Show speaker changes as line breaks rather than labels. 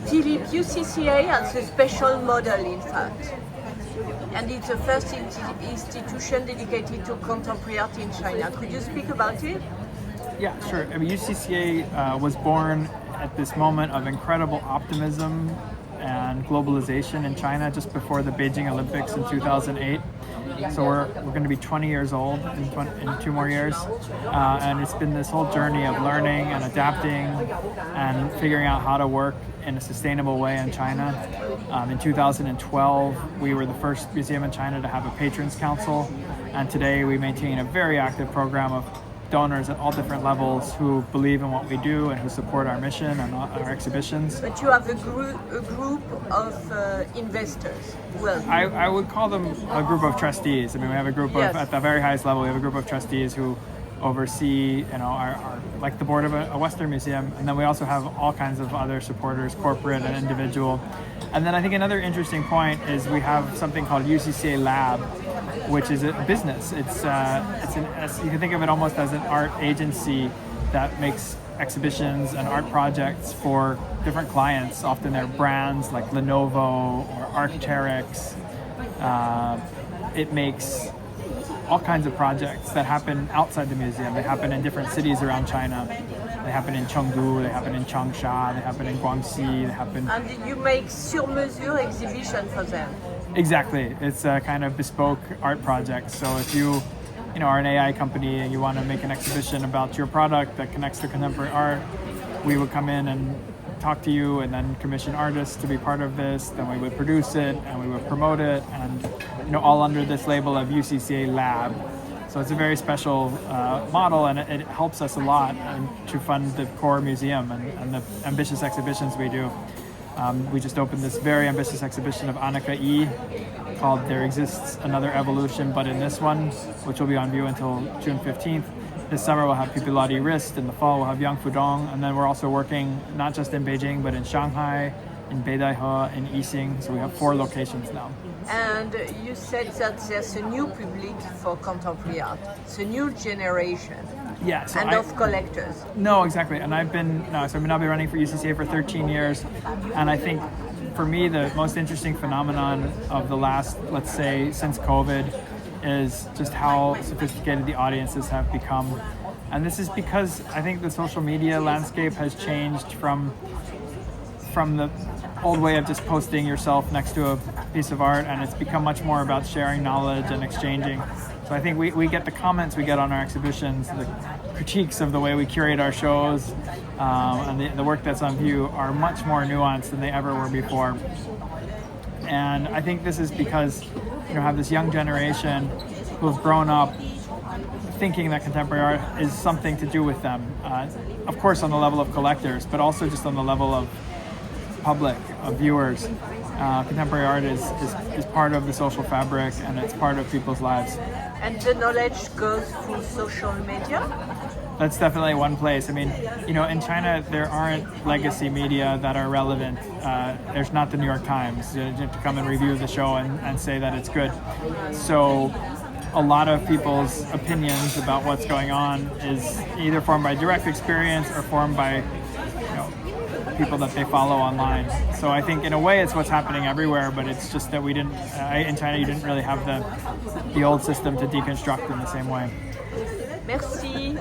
Philippe, UCCA has a special model, in fact. And it's the first institution dedicated to contemporary art in China. Could you speak about it?
Yeah, sure. I mean, UCCA was born at this moment of incredible optimism and globalization in China just before the Beijing Olympics in 2008. So we're going to be 20 years old in 2 more years. And it's been this whole journey of learning and adapting and figuring out how to work in a sustainable way in China. In 2012, we were the first museum in China to have a patrons council. And today we maintain a very active program of donors at all different levels who believe in what we do and who support our mission and our exhibitions.
But you have a group of investors. Well,
I would call them a group of trustees. I mean, we have a group of, at the very highest level, we have a group of trustees who oversee, our like the board of a Western museum, and then we also have all kinds of other supporters, corporate and individual. And then I think another interesting point is we have something called UCCA Lab, which is a business. It's you can think of it almost as an art agency that makes exhibitions and art projects for different clients. Often they're brands like Lenovo or Arc'teryx. It makes all kinds of projects that happen outside the museum. They happen in different cities around China. They happen in Chengdu, they happen in Changsha, they happen in Guangxi, they happen...
And you make sur-mesure exhibition for them.
Exactly. It's a kind of bespoke art project. So if you are an AI company and you want to make an exhibition about your product that connects to contemporary art, we would come in and talk to you and then commission artists to be part of this. Then we would produce it and we would promote it, and all under this label of UCCA Lab. So it's a very special model, and it helps us a lot to fund the core museum and the ambitious exhibitions we do. We just opened this very ambitious exhibition of Annika E called There Exists Another Evolution, but in this one, which will be on view until June 15th. This summer we'll have Pipilati Wrist, in the fall we'll have Yang Fudong, and then we're also working not just in Beijing, but in Shanghai, in Beidaihe, in Yixing. So we have 4 locations now.
And you said that there's a new public for contemporary art. It's a new generation.
Yeah, so
of collectors.
No, exactly. And I've been running for UCCA for 13 years. And I think for me, the most interesting phenomenon of the last, let's say, since COVID, is just how sophisticated the audiences have become. And this is because I think the social media landscape has changed from the old way of just posting yourself next to a piece of art, and it's become much more about sharing knowledge and exchanging. So I think we get the comments we get on our exhibitions, the critiques of the way we curate our shows, and the work that's on view are much more nuanced than they ever were before. And I think this is because have this young generation who have grown up thinking that contemporary art is something to do with them. Of course on the level of collectors, but also just on the level of public, of viewers. Contemporary art is part of the social fabric, and it's part of people's lives.
And the knowledge goes through social media?
That's definitely one place. I mean, in China, there aren't legacy media that are relevant. There's not the New York Times to come and review the show and say that it's good. So a lot of people's opinions about what's going on is either formed by direct experience or formed by people that they follow online. So I think in a way it's what's happening everywhere, but it's just that we didn't, in China you didn't really have the old system to deconstruct in the same way.
Merci.